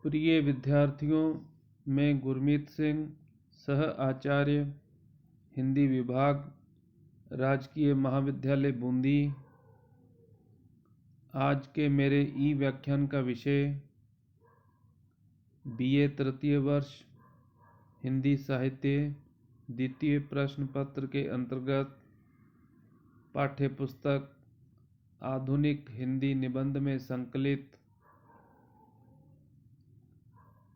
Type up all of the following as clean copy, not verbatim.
प्रिय विद्यार्थियों, मैं गुरमीत सिंह, सह आचार्य, हिंदी विभाग, राजकीय महाविद्यालय बूंदी। आज के मेरे ई व्याख्यान का विषय BA तृतीय वर्ष हिंदी साहित्य द्वितीय प्रश्न पत्र के अंतर्गत पाठ्य पुस्तक आधुनिक हिंदी निबंध में संकलित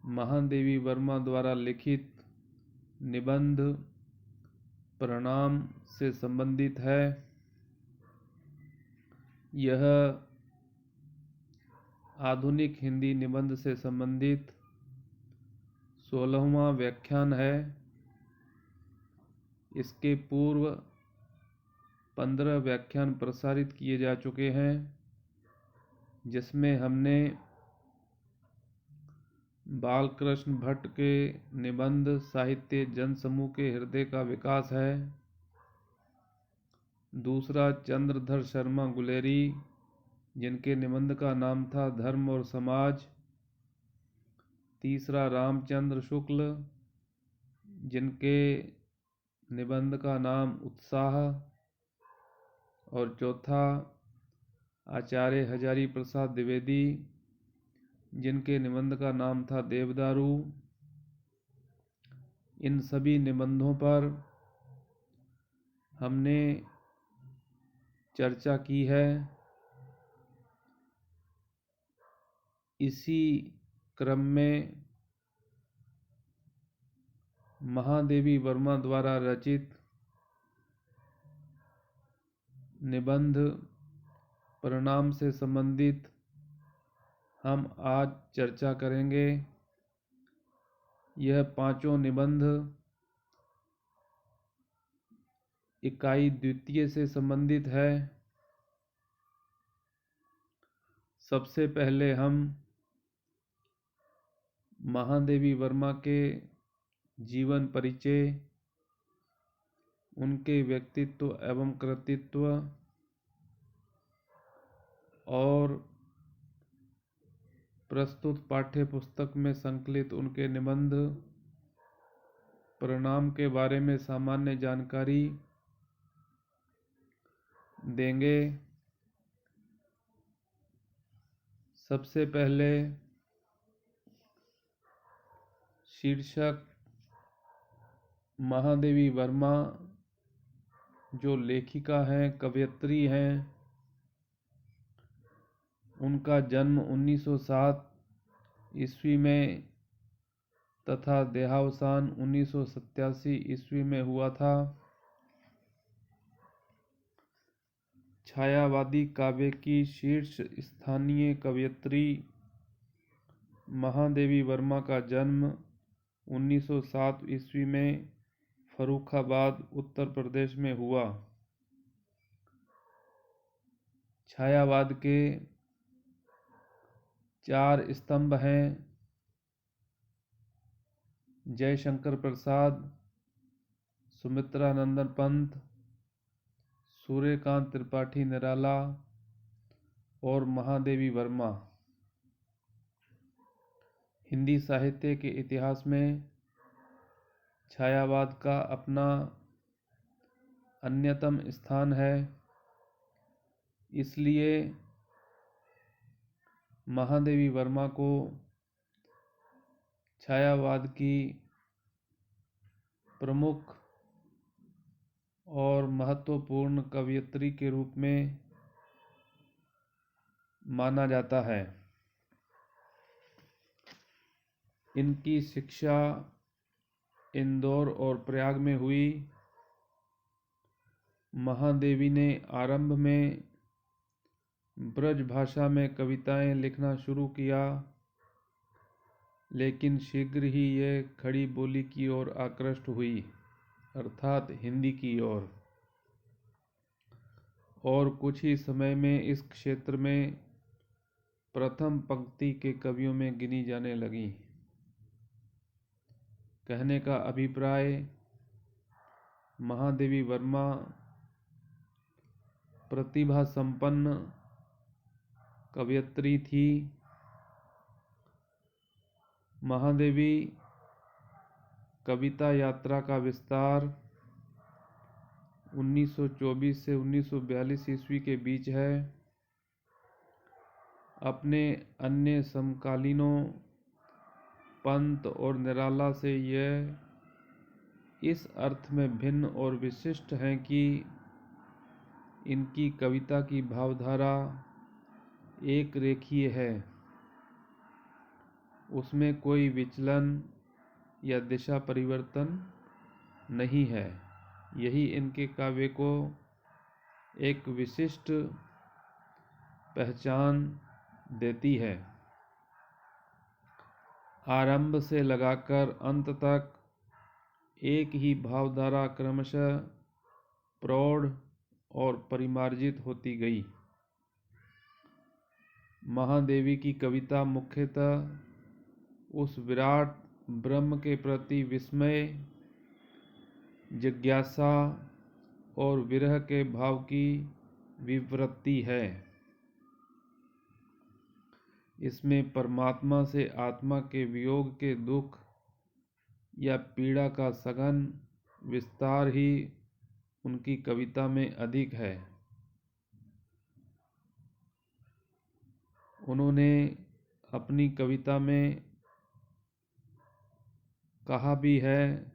महादेवी वर्मा द्वारा लिखित निबंध प्रणाम से संबंधित है। यह आधुनिक हिंदी निबंध से संबंधित 16वां व्याख्यान है। इसके पूर्व 15 व्याख्यान प्रसारित किए जा चुके हैं, जिसमें हमने बालकृष्ण भट्ट के निबंध साहित्य जनसमूह के हृदय का विकास है। दूसरा चंद्रधर शर्मा गुलेरी, जिनके निबंध का नाम था धर्म और समाज। तीसरा रामचंद्र शुक्ल, जिनके निबंध का नाम उत्साह। और चौथा आचार्य हजारी प्रसाद द्विवेदी, जिनके निबंध का नाम था देवदारू। इन सभी निबंधों पर हमने चर्चा की है। इसी क्रम में महादेवी वर्मा द्वारा रचित निबंध प्रणाम से संबंधित हम आज चर्चा करेंगे। यह पांचों निबंध इकाई द्वितीय से संबंधित है। सबसे पहले हम महादेवी वर्मा के जीवन परिचय, उनके व्यक्तित्व एवं कृतित्व और प्रस्तुत पाठ्य पुस्तक में संकलित उनके निबंध प्रणाम के बारे में सामान्य जानकारी देंगे। सबसे पहले शीर्षक महादेवी वर्मा जो लेखिका हैं, कवयित्री हैं, उनका जन्म 1907 ईस्वी में तथा देहावसान 1987 ईस्वी में हुआ था। छायावादी काव्य की शीर्ष स्थानीय कवयित्री महादेवी वर्मा का जन्म 1907 ईस्वी में फर्रुखाबाद उत्तर प्रदेश में हुआ। छायावाद के 4 स्तंभ हैं: जयशंकर प्रसाद, सुमित्रा नंदन पंत, सूर्यकांत त्रिपाठी निराला और महादेवी वर्मा। हिंदी साहित्य के इतिहास में छायावाद का अपना अन्यतम स्थान है। इसलिए महादेवी वर्मा को छायावाद की प्रमुख और महत्वपूर्ण कवयित्री के रूप में माना जाता है। इनकी शिक्षा इंदौर और प्रयाग में हुई। महादेवी ने आरंभ में ब्रज भाषा में कविताएं लिखना शुरू किया, लेकिन शीघ्र ही यह खड़ी बोली की ओर आकृष्ट हुई, अर्थात हिंदी की ओर, और कुछ ही समय में इस क्षेत्र में प्रथम पंक्ति के कवियों में गिनी जाने लगी। कहने का अभिप्राय, महादेवी वर्मा प्रतिभा संपन्न कवयित्री थी। महादेवी कविता यात्रा का विस्तार 1924 से 1942 ईस्वी के बीच है। अपने अन्य समकालीनों पंत और निराला से यह इस अर्थ में भिन्न और विशिष्ट हैं कि इनकी कविता की भावधारा एक रेखीय है, उसमें कोई विचलन या दिशा परिवर्तन नहीं है। यही इनके काव्य को एक विशिष्ट पहचान देती है। आरंभ से लगाकर अंत तक एक ही भावधारा क्रमशः प्रौढ़ और परिमार्जित होती गई। महादेवी की कविता मुख्यतः उस विराट ब्रह्म के प्रति विस्मय, जिज्ञासा और विरह के भाव की विवृत्ति है। इसमें परमात्मा से आत्मा के वियोग के दुख या पीड़ा का सघन विस्तार ही उनकी कविता में अधिक है। उन्होंने अपनी कविता में कहा भी है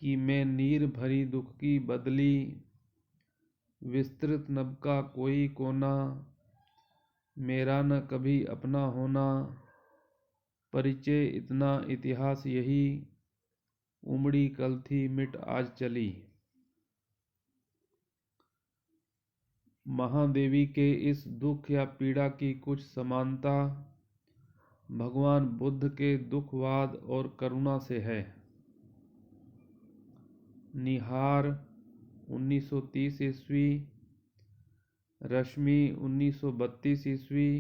कि मैं नीर भरी दुख की बदली, विस्तृत नभ का कोई कोना, मेरा न कभी अपना होना, परिचय इतना इतिहास यही, उमड़ी कल थी मिट आज चली। महादेवी के इस दुख या पीड़ा की कुछ समानता भगवान बुद्ध के दुखवाद और करुणा से है। निहार 1930 ईस्वी, रश्मि 1932 ईस्वी,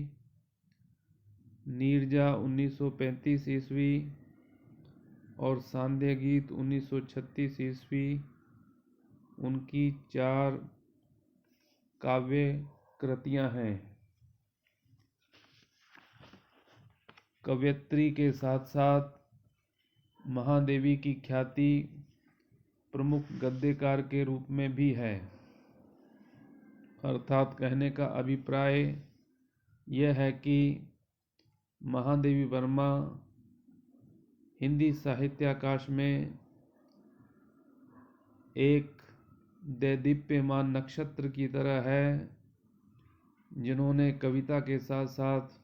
नीरजा 1935 ईस्वी और सांध्य गीत 1936 ईस्वी उनकी 4 काव्य कृतियां हैं। कवयित्री के साथ साथ महादेवी की ख्याति प्रमुख गद्यकार के रूप में भी है। अर्थात कहने का अभिप्राय यह है कि महादेवी वर्मा हिंदी साहित्याकाश में एक दैदीप्यमान नक्षत्र की तरह है, जिन्होंने कविता के साथ साथ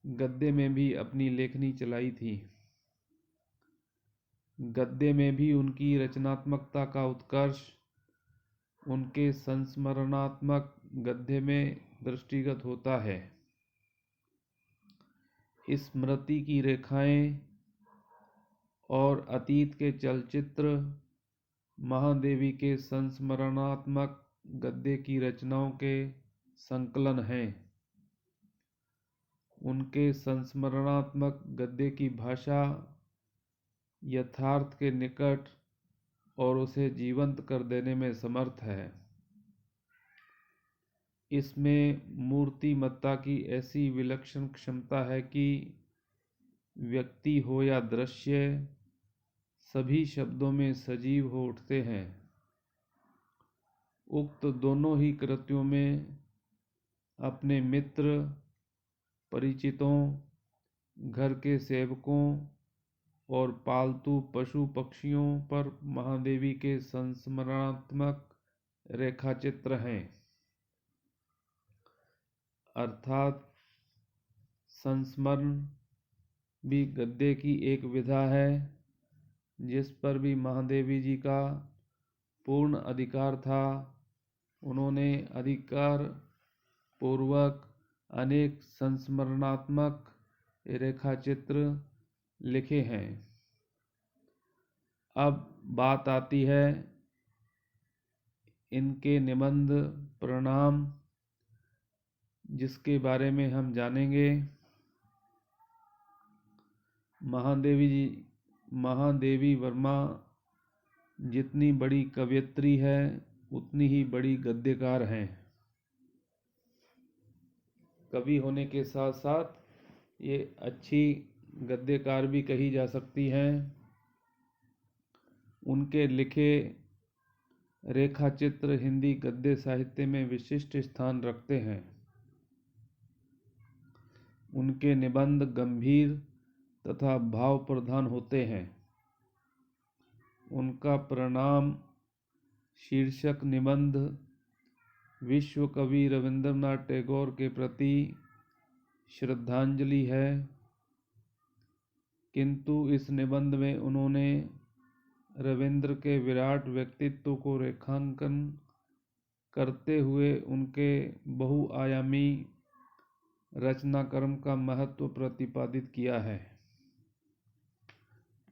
गद्य में भी अपनी लेखनी चलाई थी। गद्य में भी उनकी रचनात्मकता का उत्कर्ष उनके संस्मरणात्मक गद्य में दृष्टिगत होता है। स्मृति की रेखाएं और अतीत के चलचित्र महादेवी के संस्मरणात्मक गद्य की रचनाओं के संकलन हैं। उनके संस्मरणात्मक गद्य की भाषा यथार्थ के निकट और उसे जीवंत कर देने में समर्थ है। इसमें मूर्तिमत्ता की ऐसी विलक्षण क्षमता है कि व्यक्ति हो या दृश्य सभी शब्दों में सजीव हो उठते हैं। उक्त दोनों ही कृतियों में अपने मित्र, परिचितों, घर के सेवकों और पालतू पशु पक्षियों पर महादेवी के संस्मरणात्मक रेखाचित्र हैं। अर्थात संस्मरण भी गद्य की एक विधा है, जिस पर भी महादेवी जी का पूर्ण अधिकार था। उन्होंने अधिकार पूर्वक अनेक संस्मरणात्मक रेखाचित्र लिखे हैं। अब बात आती है इनके निबंध प्रणाम, जिसके बारे में हम जानेंगे। महादेवी वर्मा जितनी बड़ी कवयित्री है, उतनी ही बड़ी गद्यकार हैं। कवि होने के साथ साथ ये अच्छी गद्यकार भी कही जा सकती हैं। उनके लिखे रेखाचित्र हिंदी गद्य साहित्य में विशिष्ट स्थान रखते हैं। उनके निबंध गंभीर तथा भाव प्रधान होते हैं। उनका प्रणाम शीर्षक निबंध विश्व कवि रविंद्रनाथ टैगोर के प्रति श्रद्धांजलि है, किंतु इस निबंध में उन्होंने रविंद्र के विराट व्यक्तित्व को रेखांकन करते हुए उनके बहुआयामी रचनाक्रम का महत्व प्रतिपादित किया है।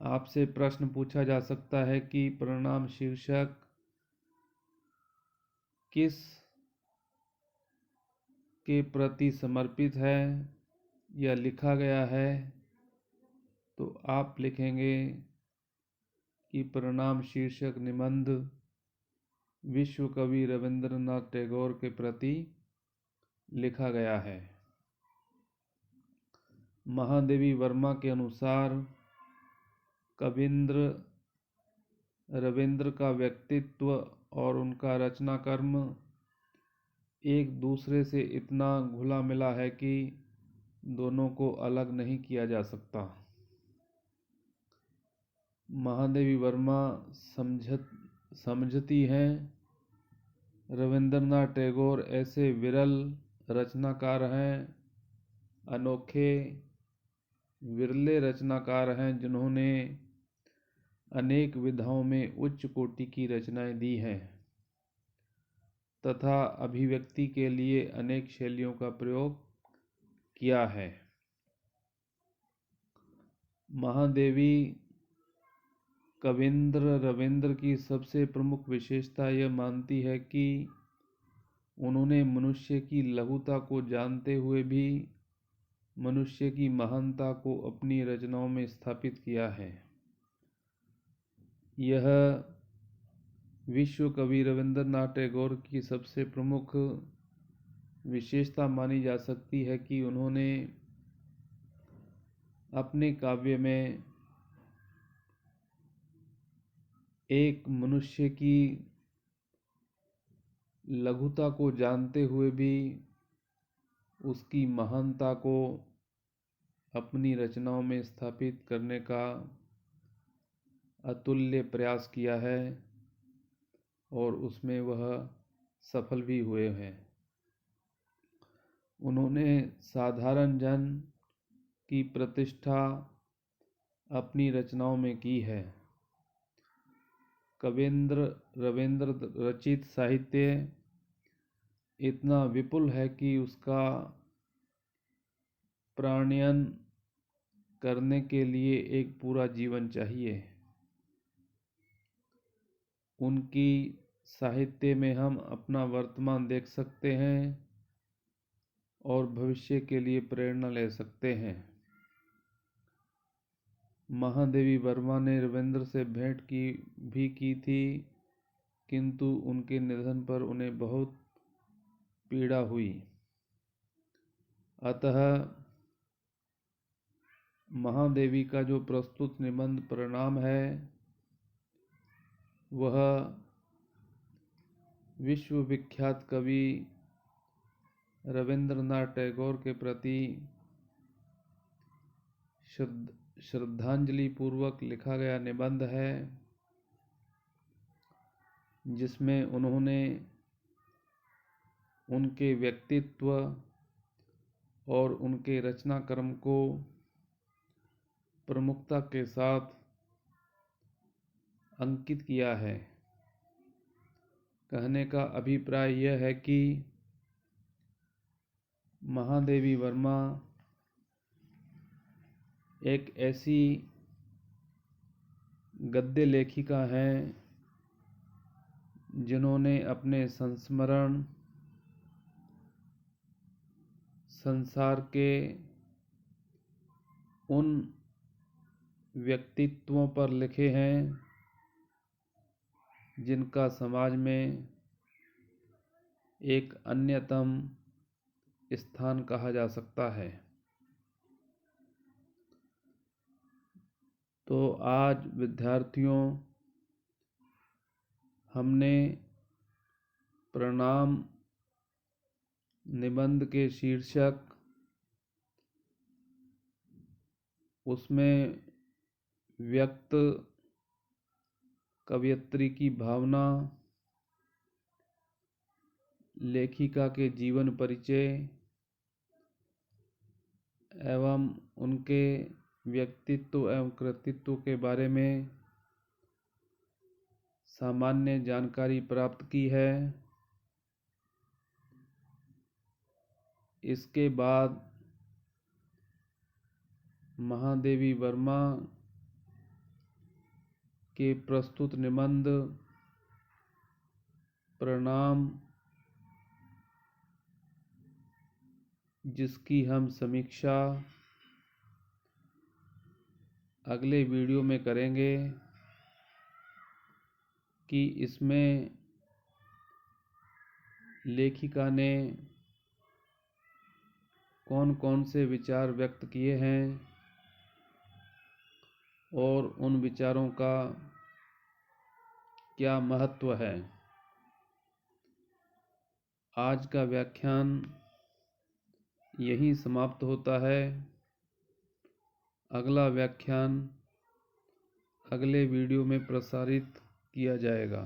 आपसे प्रश्न पूछा जा सकता है कि प्रणाम शीर्षक किस के प्रति समर्पित है या लिखा गया है, तो आप लिखेंगे कि प्रणाम शीर्षक निबंध विश्व कवि रविंद्रनाथ टैगोर के प्रति लिखा गया है। महादेवी वर्मा के अनुसार कविंद्र रविंद्र का व्यक्तित्व और उनका रचनाकर्म एक दूसरे से इतना घुला मिला है कि दोनों को अलग नहीं किया जा सकता। महादेवी वर्मा समझती हैं रविंद्रनाथ टैगोर ऐसे विरल रचनाकार हैं, अनोखे विरले रचनाकार हैं जिन्होंने अनेक विधाओं में उच्च कोटि की रचनाएं दी हैं तथा अभिव्यक्ति के लिए अनेक शैलियों का प्रयोग किया है। महादेवी कविंद्र रविंद्र की सबसे प्रमुख विशेषता यह मानती है कि उन्होंने मनुष्य की लघुता को जानते हुए भी मनुष्य की महानता को अपनी रचनाओं में स्थापित किया है। यह विश्व कवि रविंद्रनाथ टैगोर की सबसे प्रमुख विशेषता मानी जा सकती है कि उन्होंने अपने काव्य में एक मनुष्य की लघुता को जानते हुए भी उसकी महानता को अपनी रचनाओं में स्थापित करने का अतुल्य प्रयास किया है और उसमें वह सफल भी हुए हैं। उन्होंने साधारण जन की प्रतिष्ठा अपनी रचनाओं में की है। कविंद्र रविंद्र रचित साहित्य इतना विपुल है कि उसका प्राणयन करने के लिए एक पूरा जीवन चाहिए। उनकी साहित्य में हम अपना वर्तमान देख सकते हैं और भविष्य के लिए प्रेरणा ले सकते हैं। महादेवी वर्मा ने रविंद्र से भेंट की थी, किंतु उनके निधन पर उन्हें बहुत पीड़ा हुई। अतः महादेवी का जो प्रस्तुत निबंध प्रणाम है वह विश्व विख्यात कवि रविंद्रनाथ टैगोर के प्रति श्रद्धांजलि पूर्वक लिखा गया निबंध है, जिसमें उन्होंने उनके व्यक्तित्व और उनके रचनाक्रम को प्रमुखता के साथ अंकित किया है। कहने का अभिप्राय यह है कि महादेवी वर्मा एक ऐसी गद्य लेखिका हैं जिन्होंने अपने संस्मरण संसार के उन व्यक्तित्वों पर लिखे हैं जिनका समाज में एक अन्यतम स्थान कहा जा सकता है। तो आज विद्यार्थियों हमने प्रणाम निबंध के शीर्षक उसमें व्यक्त कवयित्री की भावना, लेखिका के जीवन परिचय एवं उनके व्यक्तित्व एवं कृतित्व के बारे में सामान्य जानकारी प्राप्त की है। इसके बाद महादेवी वर्मा के प्रस्तुत निबंध प्रणाम, जिसकी हम समीक्षा अगले वीडियो में करेंगे कि इसमें लेखिका ने कौन कौन से विचार व्यक्त किए हैं और उन विचारों का क्या महत्व है। आज का व्याख्यान यहीं समाप्त होता है। अगला व्याख्यान अगले वीडियो में प्रसारित किया जाएगा।